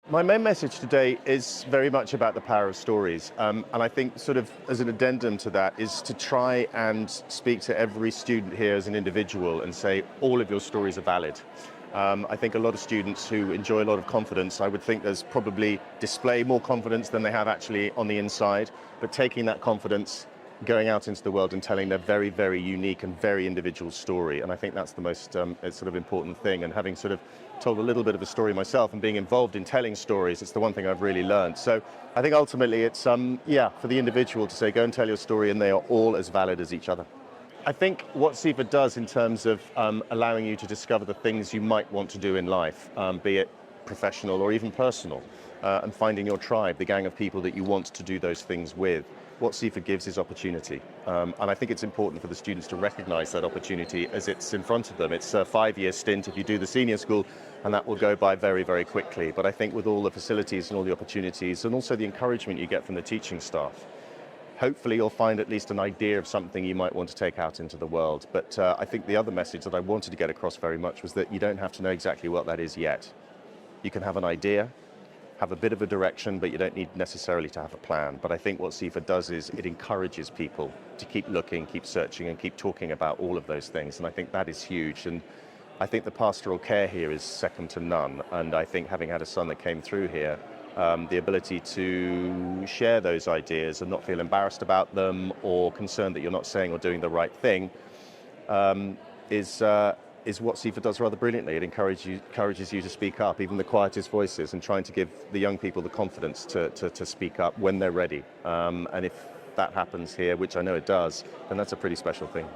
My main message today is very much about the power of stories. And I think sort of as an addendum to that is to try and speak to every student here as an individual and say all of your stories are valid. I think a lot of students who enjoy a lot of confidence, I would think there's probably display more confidence than they have actually on the inside, but taking that confidence, going out into the world and telling their very, very unique and very individual story. And I think that's the most sort of important thing. And having sort of told a little bit of a story myself and being involved in telling stories, it's the one thing I've really learned. So I think ultimately it's, for the individual to say, go and tell your story, and they are all as valid as each other. I think what Seaford does in terms of allowing you to discover the things you might want to do in life, be it professional or even personal, and finding your tribe, the gang of people that you want to do those things with. What Seaford gives is opportunity. And I think it's important for the students to recognise that opportunity as it's in front of them. It's a 5-year stint if you do the senior school, and that will go by very, very quickly. But I think with all the facilities and all the opportunities and also the encouragement you get from the teaching staff, hopefully you'll find at least an idea of something you might want to take out into the world. But I think the other message that I wanted to get across very much was that you don't have to know exactly what that is yet. You can have an idea, have a bit of a direction, but you don't need necessarily to have a plan. But I think what Seaford does is it encourages people to keep looking, keep searching, and keep talking about all of those things. And I think that is huge. And I think the pastoral care here is second to none. And I think having had a son that came through here, the ability to share those ideas and not feel embarrassed about them or concerned that you're not saying or doing the right thing is what Seaford does rather brilliantly. It encourages you to speak up, even the quietest voices, and trying to give the young people the confidence to speak up when they're ready. And if that happens here, which I know it does, then that's a pretty special thing.